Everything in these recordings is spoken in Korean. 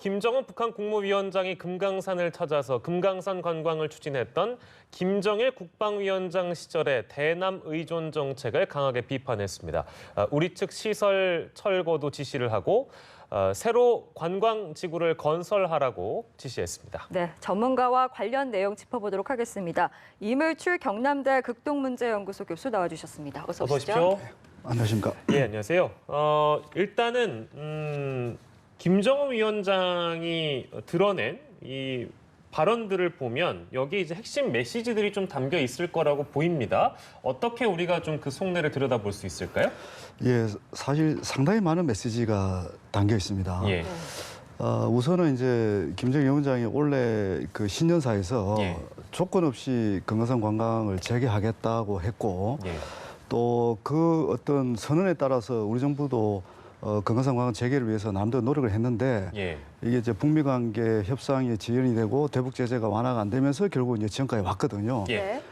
김정은 북한 국무위원장이 금강산을 찾아서 금강산 관광을 추진했던 김정일 국방위원장 시절의 대남 의존 정책을 강하게 비판했습니다. 우리 측 시설 철거도 지시를 하고 새로 관광지구를 건설하라고 지시했습니다. 네, 전문가와 관련 내용 짚어보도록 하겠습니다. 이물출 경남대 극동문제연구소 교수 나와주셨습니다. 어서 오십시오. 안녕하십니까. 예, 안녕하세요. 일단은 김정은 위원장이 드러낸 이 발언들을 보면 여기에 이제 핵심 메시지들이 좀 담겨 있을 거라고 보입니다. 어떻게 우리가 좀 그 속내를 들여다볼 수 있을까요? 예, 사실 상당히 많은 메시지가 담겨 있습니다. 예. 우선은 이제 김정일 위원장이 원래 그 신년사에서 예. 조건 없이 금강산 관광을 재개하겠다고 했고 예. 또 그 어떤 선언에 따라서 우리 정부도 금강산 관광 재개를 위해서 남도 노력을 했는데 예. 이게 이제 북미 관계 협상이 지연이 되고 대북 제재가 완화가 안 되면서 결국 이제 지금까지 왔거든요. 예. 네.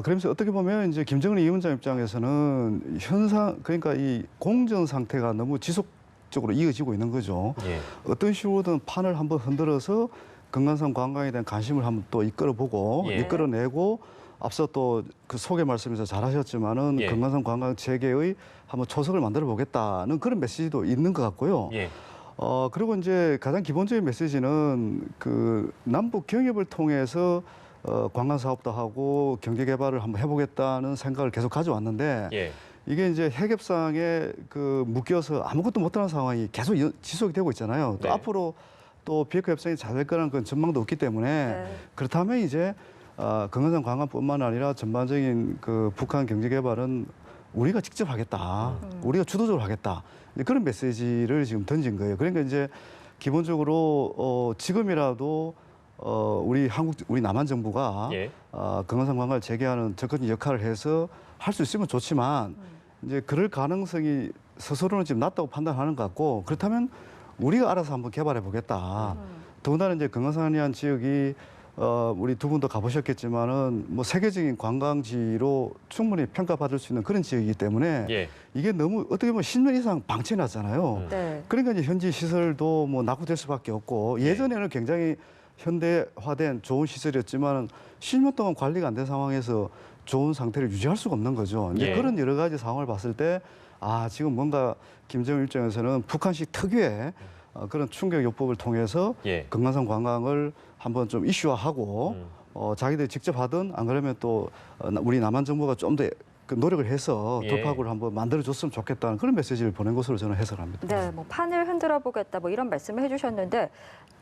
그러면서 어떻게 보면 이제 김정은 위원장 입장에서는 현상 그러니까 이 공정 상태가 너무 지속적으로 이어지고 있는 거죠. 예. 어떤 식으로든 판을 한번 흔들어서 금강산 관광에 대한 관심을 한번 또 이끌어보고 예. 이끌어내고 앞서 또 그 소개 말씀에서 잘하셨지만은 예. 금강산 관광 재개의 한번 초석을 만들어 보겠다는 그런 메시지도 있는 것 같고요. 예. 그리고 이제 가장 기본적인 메시지는 그 남북 경협을 통해서 관광 사업도 하고 경제 개발을 한번 해보겠다는 생각을 계속 가져왔는데 예. 이게 이제 핵협상에 그 묶여서 아무것도 못하는 상황이 계속 지속이 되고 있잖아요. 또 네. 앞으로 또 비핵화 협상이 잘 될 거라는 그런 전망도 없기 때문에 네. 그렇다면 이제 금강산 관광뿐만 아니라 전반적인 그 북한 경제 개발은 우리가 직접 하겠다. 우리가 주도적으로 하겠다. 그런 메시지를 지금 던진 거예요. 그러니까 이제 기본적으로 지금이라도 우리 남한 정부가 예. 금강산 관광을 재개하는 적극적인 역할을 해서 할 수 있으면 좋지만 이제 그럴 가능성이 스스로는 지금 낮다고 판단하는 것 같고 그렇다면 우리가 알아서 한번 개발해 보겠다. 더군다나 이제 금강산이라는 지역이 우리 두 분도 가보셨겠지만은 뭐 세계적인 관광지로 충분히 평가받을 수 있는 그런 지역이기 때문에 예. 이게 너무 어떻게 보면 10년 이상 방치해놨잖아요. 네. 그러니까 이제 현지 시설도 뭐 낙후될 수밖에 없고 예전에는 굉장히 현대화된 좋은 시설이었지만 10년 동안 관리가 안 된 상황에서 좋은 상태를 유지할 수가 없는 거죠. 이제 예. 그런 여러 가지 상황을 봤을 때 지금 뭔가 김정일 입장에서는 북한식 특유의 그런 충격 요법을 통해서 예. 금강산 관광을 한번 좀 이슈화하고 자기들이 직접 하든 안 그러면 또 우리 남한 정부가 좀 더 그 노력을 해서 예. 돌파구를 한번 만들어줬으면 좋겠다는 그런 메시지를 보낸 것으로 저는 해석합니다. 네, 뭐 판을 흔들어 보겠다 뭐 이런 말씀을 해주셨는데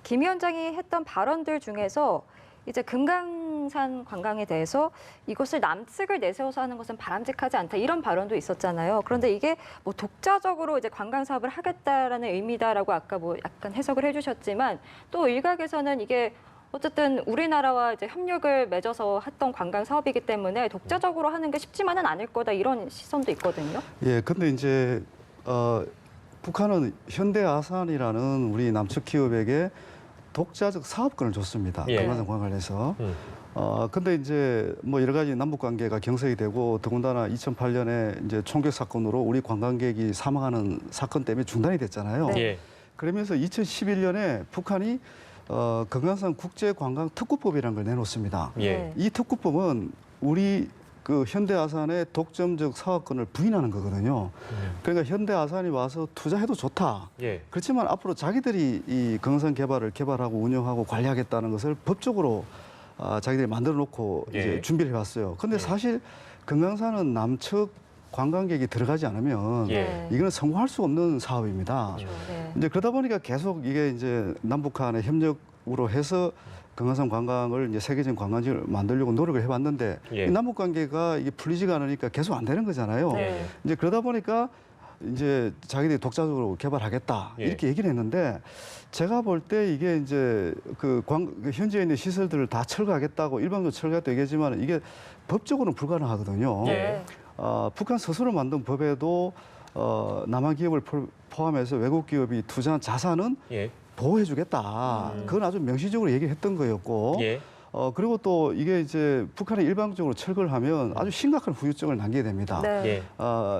김 위원장이 했던 발언들 중에서 이제 금강산 관광에 대해서 이것을 남측을 내세워서 하는 것은 바람직하지 않다 이런 발언도 있었잖아요. 그런데 이게 뭐 독자적으로 이제 관광 사업을 하겠다라는 의미다라고 아까 뭐 약간 해석을 해주셨지만 또 일각에서는 이게 어쨌든 우리나라와 이제 협력을 맺어서 했던 관광 사업이기 때문에 독자적으로 하는 게 쉽지만은 않을 거다 이런 시선도 있거든요. 예, 근데 이제 북한은 현대아산이라는 우리 남측 기업에게 독자적 사업권을 줬습니다. 예. 금강산 관광에서. 근데 이제 뭐 여러 가지 남북 관계가 경색이 되고 더군다나 2008년에 이제 총격 사건으로 우리 관광객이 사망하는 사건 때문에 중단이 됐잖아요. 네. 예. 그러면서 2011년에 북한이 금강산 국제관광특구법이라는 걸 내놓습니다. 예. 네. 이 특구법은 우리 그 현대아산의 독점적 사업권을 부인하는 거거든요. 그러니까 현대아산이 와서 투자해도 좋다. 예. 그렇지만 앞으로 자기들이 이 금강산 개발을 개발하고 운영하고 관리하겠다는 것을 법적으로 자기들이 만들어 놓고 예. 이제 준비를 해왔어요. 근데 사실 금강산은 남측 관광객이 들어가지 않으면 예. 이거는 성공할 수 없는 사업입니다. 네. 이제 그러다 보니까 계속 이게 이제 남북한의 협력으로 해서 금강산 관광을 이제 세계적인 관광지를 만들려고 노력을 해봤는데 예. 이 남북 관계가 이게 풀리지가 않으니까 계속 안 되는 거잖아요. 네. 이제 그러다 보니까 이제 자기들이 독자적으로 개발하겠다 예. 이렇게 얘기를 했는데 제가 볼 때 이게 이제 그 현지에 있는 시설들을 다 철거하겠다고 일방적으로 철거하겠다 얘기하지만 이게 법적으로는 불가능하거든요. 예. 북한 스스로 만든 법에도 남한 기업을 포함해서 외국 기업이 투자한 자산은 예. 보호해주겠다. 그건 아주 명시적으로 얘기를 했던 거였고. 예. 그리고 또 이게 이제 북한이 일방적으로 철거를 하면 아주 심각한 후유증을 남기게 됩니다. 네. 예.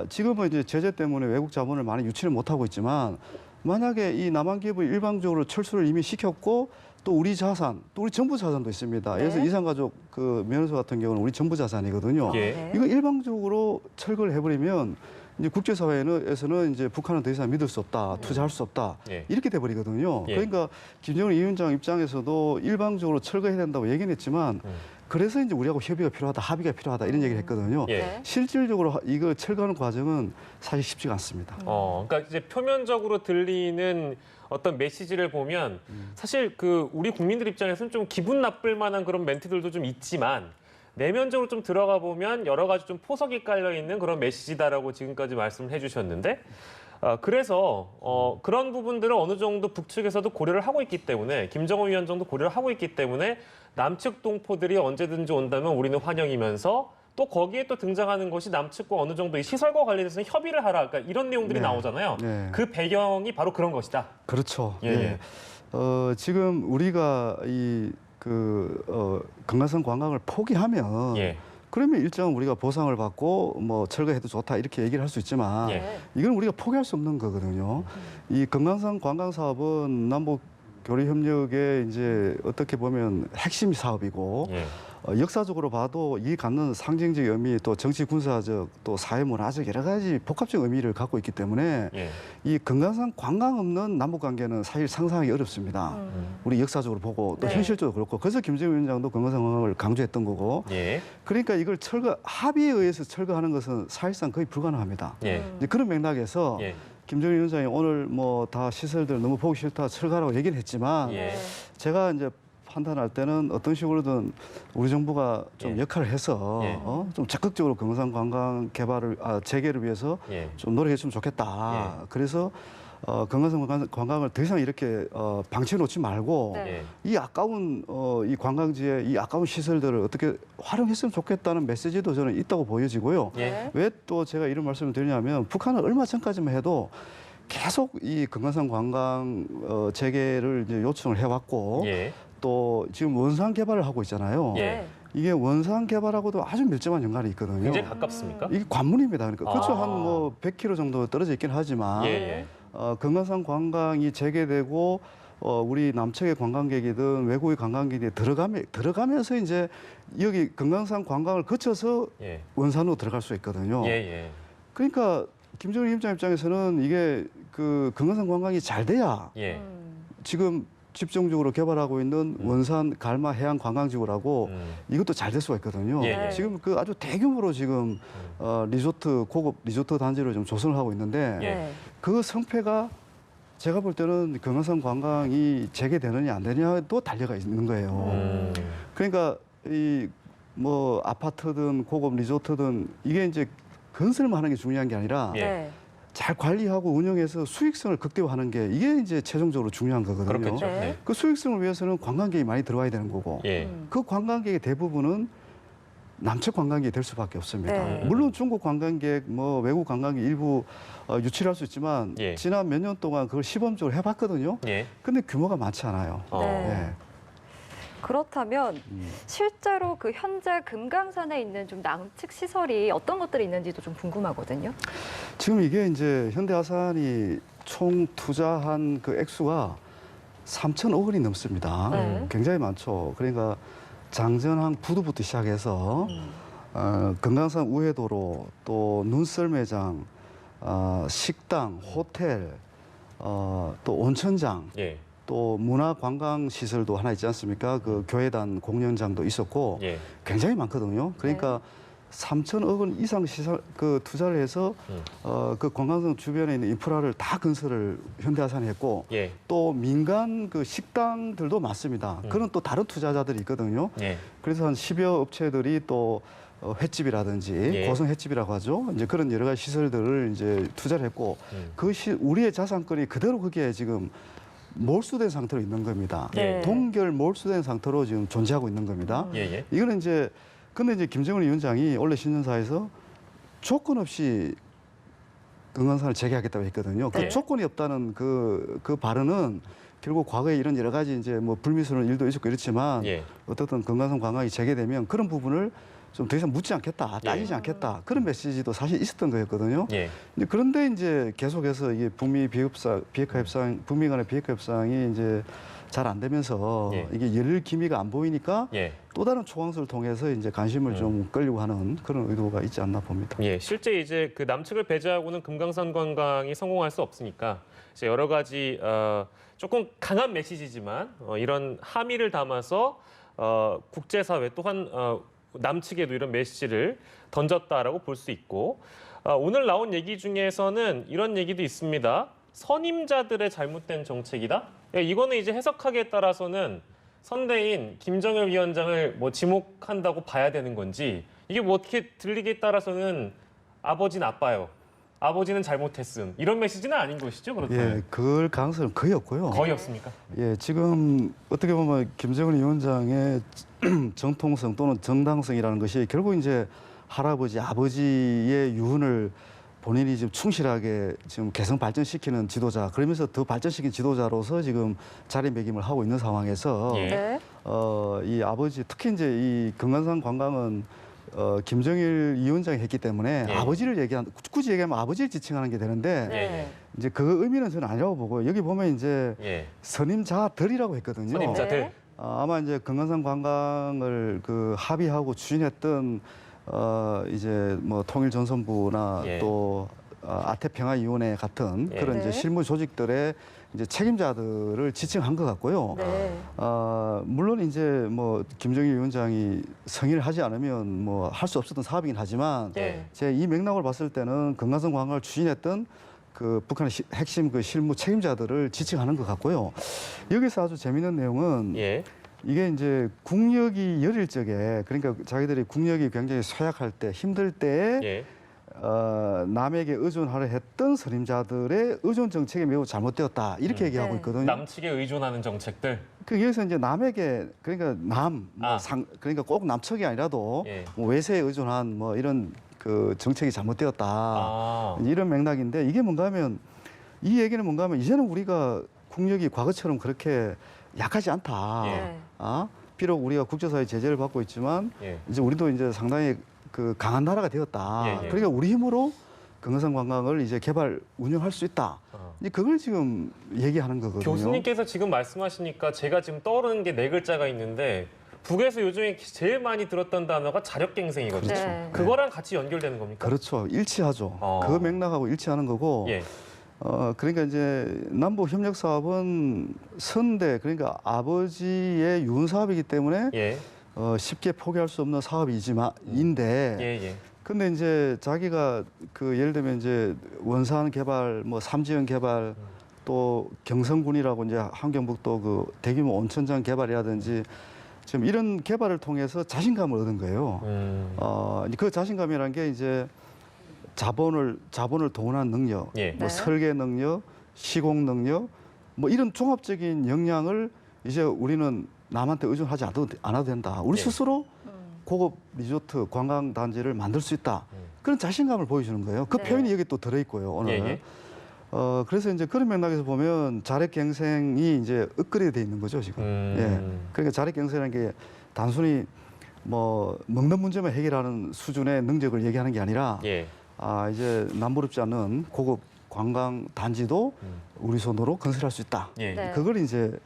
지금은 이제 제재 때문에 외국 자본을 많이 유치를 못하고 있지만 만약에 이 남한기업이 일방적으로 철수를 이미 시켰고 또 우리 자산, 또 우리 정부 자산도 있습니다. 네. 그래서 이산가족 그 면허소 같은 경우는 우리 정부 자산이거든요. 예. 네. 이거 일방적으로 철거를 해버리면 이제 국제사회에서는 이제 북한은 더 이상 믿을 수 없다, 투자할 수 없다 예. 이렇게 돼버리거든요. 예. 그러니까 김정은 위원장 입장에서도 일방적으로 철거해야 된다고 얘기는 했지만 그래서 이제 우리하고 협의가 필요하다, 합의가 필요하다 이런 얘기를 했거든요. 예. 네. 실질적으로 이거 철거하는 과정은 사실 쉽지가 않습니다. 그러니까 이제 표면적으로 들리는 어떤 메시지를 보면 사실 그 우리 국민들 입장에서는 좀 기분 나쁠 만한 그런 멘트들도 좀 있지만 내면적으로 좀 들어가 보면 여러 가지 좀 포석이 깔려 있는 그런 메시지다라고 지금까지 말씀을 해주셨는데 그래서 그런 부분들을 어느 정도 북측에서도 고려를 하고 있기 때문에 김정은 위원장도 고려를 하고 있기 때문에 남측 동포들이 언제든지 온다면 우리는 환영이면서 또 거기에 또 등장하는 것이 남측과 어느 정도 이 시설과 관련해서 협의를 하라. 그러니까 이런 내용들이 네. 나오잖아요. 네. 그 배경이 바로 그런 것이다. 그렇죠. 예, 예. 지금 우리가 금강산 관광을 포기하면 예. 그러면 일정 우리가 보상을 받고 뭐 철거해도 좋다 이렇게 얘기를 할 수 있지만 예. 이건 우리가 포기할 수 없는 거거든요. 이 금강산 관광 사업은 남북 교류 협력의 이제 어떻게 보면 핵심 사업이고 예. 역사적으로 봐도 이 갖는 상징적 의미 또 정치 군사적 또 사회 문화적 여러 가지 복합적 의미를 갖고 있기 때문에 예. 이 금강산 관광 없는 남북 관계는 사실 상상하기 어렵습니다. 우리 역사적으로 보고 또 네. 현실적으로 그렇고 그래서 김정은 위원장도 금강산 관광을 강조했던 거고 예. 그러니까 이걸 합의에 의해서 철거하는 것은 사실상 거의 불가능합니다. 예. 이제 그런 맥락에서 예. 김정은 위원장이 오늘 뭐 다 시설들 너무 보기 싫다 철거하라고 얘기를 했지만 예. 제가 이제 판단할 때는 어떤 식으로든 우리 정부가 좀 예. 역할을 해서 예. 좀 적극적으로 금강산 관광 재개를 위해서 예. 좀 노력했으면 좋겠다. 그래서 금강산 관광을 더 이상 이렇게 방치해 놓지 말고 네. 예. 이 아까운 이 관광지의 이 아까운 시설들을 어떻게 활용했으면 좋겠다는 메시지도 저는 있다고 보여지고요. 예. 왜 또 제가 이런 말씀을 드리냐면 북한은 얼마 전까지만 해도 계속 이 금강산 관광 재개를 이제 요청을 해왔고 예. 또 지금 원산 개발을 하고 있잖아요. 예. 네. 이게 원산 개발하고도 아주 밀접한 연관이 있거든요. 굉장히 가깝습니까? 이게 관문입니다. 그러니까 그렇죠. 아. 한 뭐 100km 정도 떨어져 있긴 하지만 예. 예. 금강산 관광이 재개되고 우리 남측의 관광객이든 외국의 관광객이 들어가면서 이제 여기 금강산 관광을 거쳐서 예. 원산으로 들어갈 수 있거든요. 예. 예. 그러니까 김정은 위원장 입장에서는 이게 그 금강산 관광이 잘 돼야 예. 지금 집중적으로 개발하고 있는 원산 갈마 해양 관광지구라고 이것도 잘 될 수가 있거든요. 예, 예. 지금 그 아주 대규모로 지금 고급 리조트 단지를 좀 조성을 하고 있는데 예. 네. 그 성패가 제가 볼 때는 금강산 관광이 재개되느냐 안 되느냐도 달려가 있는 거예요. 그러니까 이 뭐 아파트든 고급 리조트든 이게 이제 건설만 하는 게 중요한 게 아니라 예. 네. 잘 관리하고 운영해서 수익성을 극대화하는 게 이게 이제 최종적으로 중요한 거거든요. 그렇겠죠. 네. 네. 그 수익성을 위해서는 관광객이 많이 들어와야 되는 거고 예. 그 관광객의 대부분은 남측 관광객이 될 수밖에 없습니다. 네. 물론 중국 관광객, 뭐 외국 관광객 일부 유치를 할 수 있지만 예. 지난 몇 년 동안 그걸 시범적으로 해봤거든요. 예. 근데 규모가 많지 않아요. 네. 예. 그렇다면 실제로 그 현재 금강산에 있는 좀 남측 시설이 어떤 것들이 있는지도 좀 궁금하거든요. 지금 이게 이제 현대아산이 총 투자한 그 액수가 3천억 원이 넘습니다. 네. 굉장히 많죠. 그러니까 장전항 부두부터 시작해서 금강산 우회도로 또 눈썰매장, 식당, 호텔, 또 온천장, 예. 또 문화관광시설도 하나 있지 않습니까? 그 교회단 공연장도 있었고 예. 굉장히 많거든요. 그러니까 3천억 원 이상 시설 그 투자를 해서 그 관광성 주변에 있는 인프라를 다 건설을 현대아산이 했고 예. 또 민간 그 식당들도 많습니다. 그런 또 다른 투자자들이 있거든요. 예. 그래서 한 10여 업체들이 또 횟집이라든지 예. 고성 횟집이라고 하죠. 이제 그런 여러 가지 시설들을 이제 투자를 했고 우리의 자산권이 그대로 거기에 지금 몰수된 상태로 있는 겁니다. 예. 동결 몰수된 상태로 지금 존재하고 있는 겁니다. 예. 예. 이거는 이제 근데 이제 김정은 위원장이 원래 신년사에서 조건 없이 금강산을 재개하겠다고 했거든요. 그 네. 조건이 없다는 그 발언은 결국 과거에 이런 여러 가지 이제 뭐 불미스러운 일도 있었고 이렇지만 예. 어떻든 금강산 관광이 재개되면 그런 부분을 좀 더 이상 묻지 않겠다, 따지지 예. 않겠다 그런 메시지도 사실 있었던 거였거든요. 예. 그런데 이제 계속해서 이게 북미 비핵화 협상, 북미 간의 비핵화 협상이 이제 잘 안 되면서 예. 이게 열릴 기미가 안 보이니까 예. 또 다른 초강수를 통해서 이제 관심을 좀 끌려고 하는 그런 의도가 있지 않나 봅니다. 예, 실제 이제 그 남측을 배제하고는 금강산 관광이 성공할 수 없으니까 이제 여러 가지 조금 강한 메시지지만 이런 함의를 담아서 국제사회 또한 남측에도 이런 메시지를 던졌다라고 볼 수 있고 오늘 나온 얘기 중에서는 이런 얘기도 있습니다. 선임자들의 잘못된 정책이다. 이거는 이제 해석하기에 따라서는 선대인 김정일 위원장을 뭐 지목한다고 봐야 되는 건지 이게 뭐 어떻게 들리기에 따라서는 아버지 나빠요. 아버지는 잘못했음. 이런 메시지는 아닌 것이죠, 그렇다면? 예, 그럴 가능성은 거의 없고요. 거의 없습니까? 예, 지금 어떻게 보면 김정은 위원장의 정통성 또는 정당성이라는 것이 결국 이제 할아버지, 아버지의 유언을 본인이 지금 충실하게 지금 개성 발전시키는 지도자, 그러면서 더 발전시킨 지도자로서 지금 자리매김을 하고 있는 상황에서 예. 네. 이 아버지 특히 이제 이 금강산 관광은 김정일 위원장이 했기 때문에 예. 아버지를 굳이 얘기하면 아버지를 지칭하는 게 되는데 네. 이제 그 의미는 저는 아니라고 보고 여기 보면 이제 예. 선임자들이라고 했거든요. 선임자들. 네. 아마 이제 금강산 관광을 그 합의하고 추진했던 이제 뭐 통일전선부나 예. 또 아태평화위원회 같은 예. 그런 네. 이제 실무 조직들의 이제 책임자들을 지칭한 것 같고요. 네. 물론 이제 뭐 김정일 위원장이 성의를 하지 않으면 뭐 할 수 없었던 사업이긴 하지만 예. 제 이 맥락을 봤을 때는 금강산 관광을 추진했던 그 북한의 핵심 그 실무 책임자들을 지칭하는 것 같고요. 여기서 아주 재미있는 내용은 예. 이게 이제 국력이 여릴 적에 그러니까 자기들이 국력이 굉장히 쇠약할 때 힘들 때에 예. 남에게 의존하려 했던 선임자들의 의존 정책이 매우 잘못되었다 이렇게 얘기하고 네. 있거든요. 남측에 의존하는 정책들. 그 여기서 이제 남에게 그러니까 아. 그러니까 꼭 남측이 아니라도 예. 뭐 외세에 의존한 뭐 이런 그 정책이 잘못되었다 아. 이런 맥락인데 이게 뭔가 하면 이 얘기는 뭔가 하면 이제는 우리가 국력이 과거처럼 그렇게 약하지 않다. 예. 네. 비록 우리가 국제사회 제재를 받고 있지만 예. 이제 우리도 이제 상당히 그 강한 나라가 되었다. 예, 예. 그러니까 우리 힘으로 금강산 관광을 이제 개발 운영할 수 있다. 이제 그걸 지금 얘기하는 거거든요. 교수님께서 지금 말씀하시니까 제가 지금 떠오르는 게 네 글자가 있는데 북에서 요즘에 제일 많이 들었던 단어가 자력갱생이거든요. 그렇죠. 네. 그거랑 같이 연결되는 겁니까? 그렇죠. 일치하죠. 어. 그 맥락하고 일치하는 거고. 예. 그러니까 이제 남북 협력 사업은 선대 그러니까 아버지의 유언 사업이기 때문에 예. 쉽게 포기할 수 없는 사업이지만인데 예. 예. 근데 이제 자기가 그 예를 들면 이제 원산 개발, 뭐 삼지연 개발, 또 경성군이라고 이제 함경북도 그 대규모 온천장 개발이라든지 지금 이런 개발을 통해서 자신감을 얻은 거예요. 그 자신감이라는 게 이제 자본을 동원한 능력, 예. 뭐 네. 설계 능력, 시공 능력, 뭐 이런 종합적인 역량을 이제 우리는 남한테 의존하지 않아도 된다. 우리 예. 스스로 음. 고급 리조트 관광 단지를 만들 수 있다. 그런 자신감을 보여주는 거예요. 그 네. 표현이 여기 또 들어 있고요. 오늘. 예. 그래서 이제 그런 맥락에서 보면 자력갱생이 이제 업그레이드 돼 있는 거죠 지금. 예. 그러니까 자력갱생이라는 게 단순히 뭐 먹는 문제만 해결하는 수준의 능력을 얘기하는 게 아니라 예. 이제 남부럽지 않은 고급 관광 단지도 우리 손으로 건설할 수 있다. 예. 네. 그걸 이제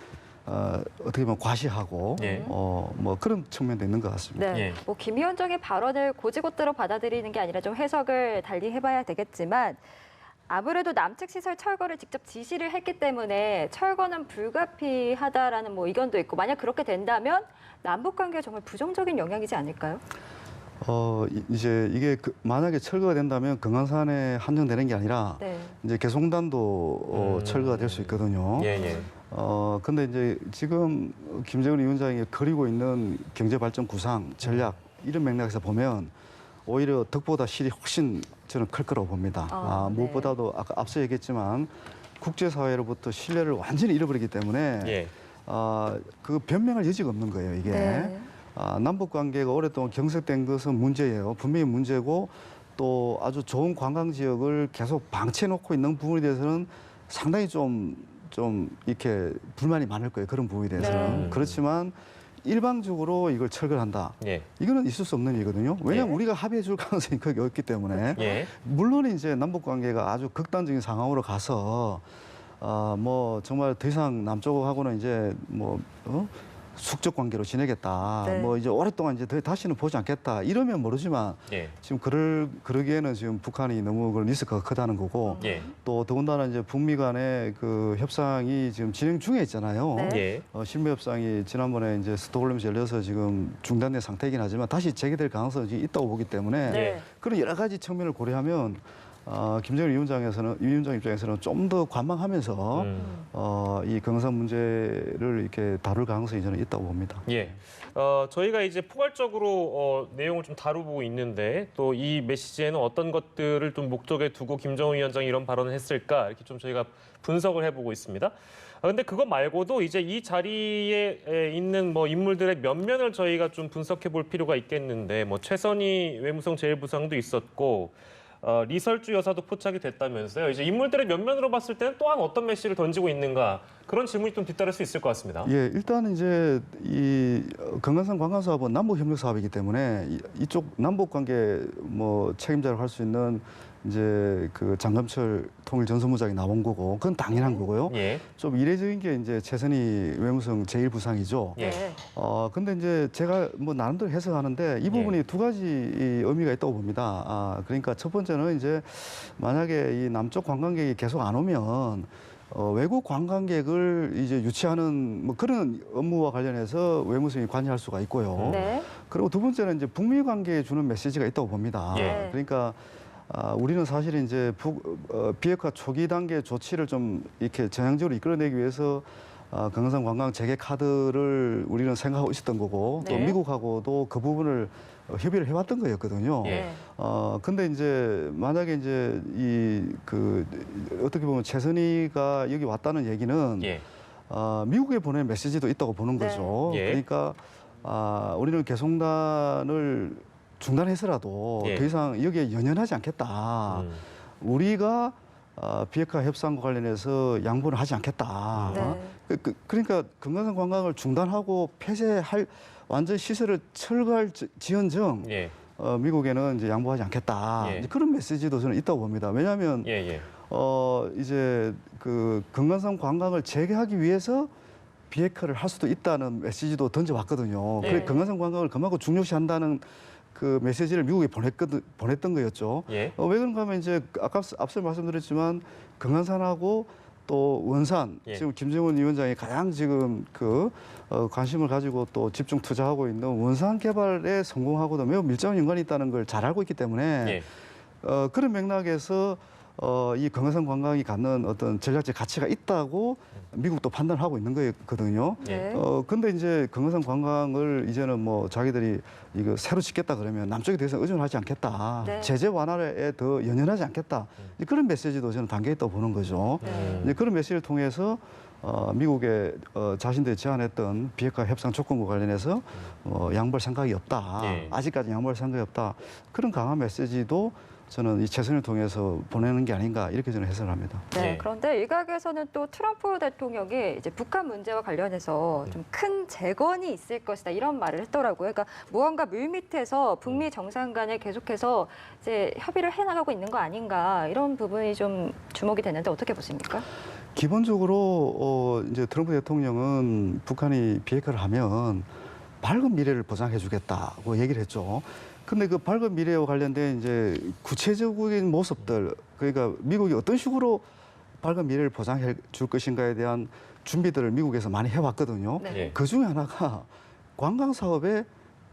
어떻게 보면 과시하고 예. 뭐 그런 측면도 있는 것 같습니다. 네. 예. 뭐 김 위원장의 발언을 고지고대로 받아들이는 게 아니라 좀 해석을 달리 해봐야 되겠지만 아무래도 남측 시설 철거를 직접 지시를 했기 때문에 철거는 불가피하다라는 뭐 의견도 있고 만약 그렇게 된다면 남북 관계에 정말 부정적인 영향이지 않을까요? 이제 이게 만약에 철거가 된다면 금강산에 한정되는 게 아니라 네. 이제 개송단도 철거가 될 수 있거든요. 예. 근데 이제 지금 김정은 위원장이 그리고 있는 경제발전 구상, 전략 이런 맥락에서 보면 오히려 덕보다 실이 훨씬 저는 클 거라고 봅니다. 네. 무엇보다도 아까 앞서 얘기했지만 국제사회로부터 신뢰를 완전히 잃어버리기 때문에 예. 그 변명할 여지가 없는 거예요, 이게. 네. 남북 관계가 오랫동안 경색된 것은 문제예요. 분명히 문제고 또 아주 좋은 관광 지역을 계속 방치해 놓고 있는 부분에 대해서는 상당히 좀 이렇게 불만이 많을 거예요. 그런 부분에 대해서는. 네. 그렇지만 일방적으로 이걸 철거한다. 예. 이거는 있을 수 없는 일이거든요. 왜냐하면 예. 우리가 합의해 줄 가능성이 거의 없기 때문에. 예. 물론 이제 남북 관계가 아주 극단적인 상황으로 가서 뭐 정말 더 이상 남쪽하고는 이제 뭐 숙적 관계로 지내겠다. 네. 뭐 이제 오랫동안 이제 다시는 보지 않겠다. 이러면 모르지만 예. 지금 그러기에는 지금 북한이 너무 그런 리스크가 크다는 거고 예. 또 더군다나 이제 북미 간의 그 협상이 지금 진행 중에 있잖아요. 네. 예. 실무 협상이 지난번에 이제 스톡홀름에서 열려서 지금 중단된 상태이긴 하지만 다시 재개될 가능성이 있다고 보기 때문에 네. 그런 여러 가지 측면을 고려하면 김정일 위원장 입장에서는 좀 더 관망하면서 이 경산 문제를 이렇게 다룰 가능성이 저는 있다고 봅니다. 예. 저희가 이제 포괄적으로 내용을 좀 다루고 있는데 또 이 메시지에는 어떤 것들을 좀 목적에 두고 김정은 위원장이 이런 발언을 했을까 이렇게 좀 저희가 분석을 해보고 있습니다. 근데 그거 말고도 이제 이 자리에 있는 뭐 인물들의 면면을 저희가 좀 분석해 볼 필요가 있겠는데 뭐 최선희 외무성 제1부상도 있었고 리설주 여사도 포착이 됐다면서요. 이제 인물들의 면면으로 봤을 때는 또한 어떤 메시지를 던지고 있는가 그런 질문이 좀 뒤따를 수 있을 것 같습니다. 예, 일단 이제 이 금강산 관광 사업은 남북 협력 사업이기 때문에 이쪽 남북 관계 뭐 책임자를 할 수 있는 이제 그 장감철 통일 전선부장이 나온 거고 그건 당연한 거고요. 예. 좀 이례적인 게 이제 최선희 외무성 제1부상이죠. 예. 네. 근데 이제 제가 뭐 나름대로 해석하는데 이 부분이 예. 두 가지 의미가 있다고 봅니다. 그러니까 첫 번째는 이제 만약에 이 남쪽 관광객이 계속 안 오면 외국 관광객을 이제 유치하는 뭐 그런 업무와 관련해서 외무성이 관여할 수가 있고요. 네. 그리고 두 번째는 이제 북미 관계에 주는 메시지가 있다고 봅니다. 예. 그러니까 우리는 사실 이제 비핵화 초기 단계 조치를 좀 이렇게 전향적으로 이끌어내기 위해서 금강산 관광 재개 카드를 우리는 생각하고 있었던 거고 또 네. 미국하고도 그 부분을 협의를 해왔던 거였거든요. 예. 근데 이제 만약에 이제 어떻게 보면 최선희가 여기 왔다는 얘기는 예. 미국에 보낸 메시지도 있다고 보는 네. 거죠. 예. 그러니까 우리는 개송단을 중단해서라도 예. 더 이상 여기에 연연하지 않겠다. 우리가 비핵화 협상과 관련해서 양보를 하지 않겠다. 네. 그러니까 금강산 관광을 중단하고 폐쇄할 완전 시설을 철거할 지연정 예. 미국에는 이제 양보하지 않겠다. 예. 이제 그런 메시지도 저는 있다고 봅니다. 왜냐하면 예. 예. 이제 그 금강산 관광을 재개하기 위해서 비핵화를 할 수도 있다는 메시지도 던져왔거든요. 네. 그래 금강산 관광을 그만큼 중요시한다는 그 메시지를 미국에 보냈던 거였죠. 예. 왜 그런가 하면 이제 앞서 말씀드렸지만 금강산하고 또 원산 예. 지금 김정은 위원장이 가장 지금 관심을 가지고 또 집중 투자하고 있는 원산 개발에 성공하고도 매우 밀접한 연관이 있다는 걸 잘 알고 있기 때문에 예. 그런 맥락에서 이 금강산 관광이 갖는 어떤 전략적 가치가 있다고 미국도 판단하고 있는 거거든요. 네. 근데 이제 금강산 관광을 이제는 뭐 자기들이 이거 새로 짓겠다 그러면 남쪽에 대해서 의존하지 않겠다. 네. 제재 완화에 더 연연하지 않겠다. 이제 그런 메시지도 저는 담겨 있다고 보는 거죠. 이제 그런 메시지를 통해서 미국에 자신들이 제안했던 비핵화 협상 조건과 관련해서 양보할 생각이 없다. 예. 아직까지 양보할 생각이 없다. 그런 강한 메시지도 저는 이 최선을 통해서 보내는 게 아닌가 이렇게 저는 해석을 합니다. 네, 예. 그런데 일각에서는 또 트럼프 대통령이 이제 북한 문제와 관련해서 좀 큰 재건이 있을 것이다 이런 말을 했더라고요. 그러니까 무언가 물밑에서 북미 정상 간에 계속해서 이제 협의를 해나가고 있는 거 아닌가 이런 부분이 좀 주목이 되는데 어떻게 보십니까? 기본적으로 이제 트럼프 대통령은 북한이 비핵화를 하면 밝은 미래를 보장해주겠다고 얘기를 했죠. 근데 그 밝은 미래와 관련된 이제 구체적인 모습들, 그러니까 미국이 어떤 식으로 밝은 미래를 보장해 줄 것인가에 대한 준비들을 미국에서 많이 해왔거든요. 네. 예. 그 중에 하나가 관광 사업에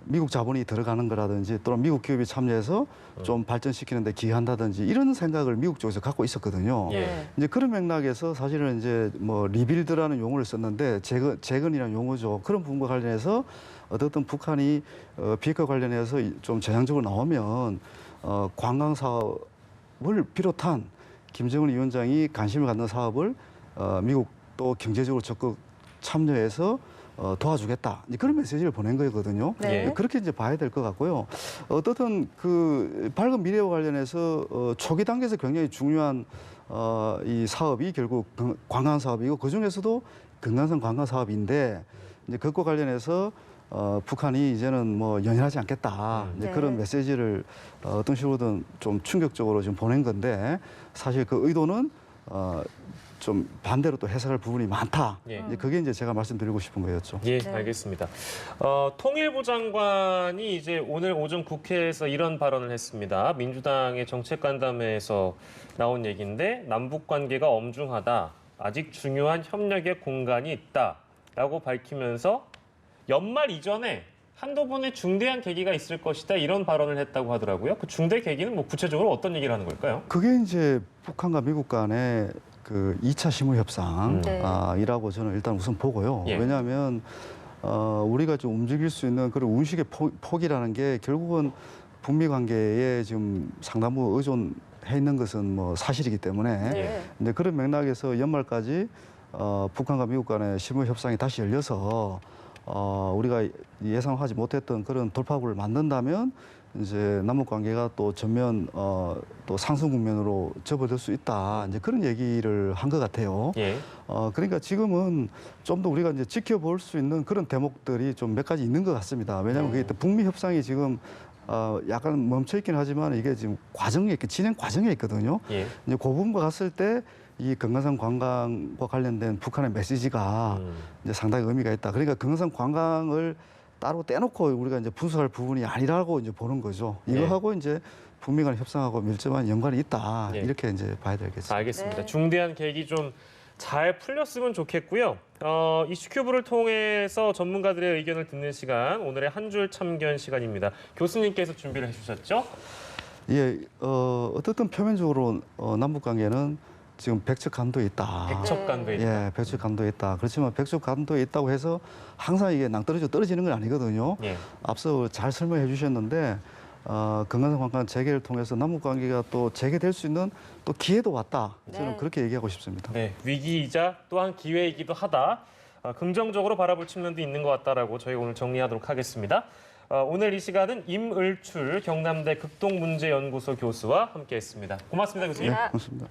미국 자본이 들어가는 거라든지 또는 미국 기업이 참여해서 좀 발전시키는 데 기여한다든지 이런 생각을 미국 쪽에서 갖고 있었거든요. 예. 네. 이제 그런 맥락에서 사실은 이제 뭐 리빌드라는 용어를 썼는데 재건이라는 용어죠. 그런 부분과 관련해서 어떻든 북한이 비핵화 관련해서 좀 전향적으로 나오면 관광 사업을 비롯한 김정은 위원장이 관심을 갖는 사업을 미국도 경제적으로 적극 참여해서 도와주겠다. 이제 그런 메시지를 보낸 거거든요. 네. 그렇게 이제 봐야 될 것 같고요. 어떻든 그 밝은 미래와 관련해서 초기 단계에서 굉장히 중요한 이 사업이 결국 관광 사업이고 그 중에서도 금강산 관광 사업인데 이제 그것과 관련해서 북한이 이제는 뭐 연연하지 않겠다. 이제 네. 그런 메시지를 어떤 식으로든 좀 충격적으로 지금 보낸 건데 사실 그 의도는 좀 반대로 또 해석할 부분이 많다. 예. 이제 그게 이제 제가 말씀드리고 싶은 거였죠. 예, 네. 알겠습니다. 통일부 장관이 이제 오늘 오전 국회에서 이런 발언을 했습니다. 민주당의 정책간담회에서 나온 얘기인데 남북 관계가 엄중하다. 아직 중요한 협력의 공간이 있다라고 밝히면서 연말 이전에 한두 번의 중대한 계기가 있을 것이다 이런 발언을 했다고 하더라고요. 그 중대 계기는 뭐 구체적으로 어떤 얘기를 하는 걸까요? 그게 이제 북한과 미국 간의 그 2차 실무 협상 네. 이라고 저는 일단 우선 보고요. 예. 왜냐하면 우리가 좀 움직일 수 있는 그런 운식의 폭이라는 게 결국은 북미 관계에 지금 상당부 의존해 있는 것은 뭐 사실이기 때문에 네. 이제 그런 맥락에서 연말까지 북한과 미국 간의 실무 협상이 다시 열려서 우리가 예상하지 못했던 그런 돌파구를 만든다면 이제 남북 관계가 또 전면 또 상승 국면으로 접어들 수 있다. 이제 그런 얘기를 한 것 같아요. 예. 그러니까 지금은 좀 더 우리가 이제 지켜볼 수 있는 그런 대목들이 좀 몇 가지 있는 것 같습니다. 왜냐하면 네. 그게 또 북미 협상이 지금 약간 멈춰 있긴 하지만 이게 지금 과정에 진행 과정에 있거든요. 예. 이제 그 부분과 갔을 때 이 금강산 관광과 관련된 북한의 메시지가 이제 상당히 의미가 있다. 그러니까 금강산 관광을 따로 떼놓고 우리가 이제 분석할 부분이 아니라고 이제 보는 거죠. 네. 이거하고 이제 북미 간 협상하고 밀접한 연관이 있다. 네. 이렇게 이제 봐야 되겠습니다. 알겠습니다. 네. 중대한 계기 좀 잘 풀렸으면 좋겠고요. 이슈큐브를 통해서 전문가들의 의견을 듣는 시간, 오늘의 한 줄 참견 시간입니다. 교수님께서 준비를 해주셨죠? 예, 어떻든 표면적으로 남북 관계는 지금 백척 간도에 있다. 백척간도 있다. 예, 백척 간도에 있다. 그렇지만 백척 간도에 있다고 해서 항상 이게 낭떠러져 떨어지는 건 아니거든요. 예. 앞서 잘 설명해 주셨는데 금강산 관광 재개를 통해서 남북 관계가 또 재개될 수 있는 또 기회도 왔다. 저는 네. 그렇게 얘기하고 싶습니다. 네, 위기이자 또한 기회이기도 하다. 긍정적으로 바라볼 측면도 있는 것 같다라고 저희 오늘 정리하도록 하겠습니다. 오늘 이 시간은 임을출 경남대 극동문제연구소 교수와 함께했습니다. 고맙습니다, 교수님. 네, 고맙습니다.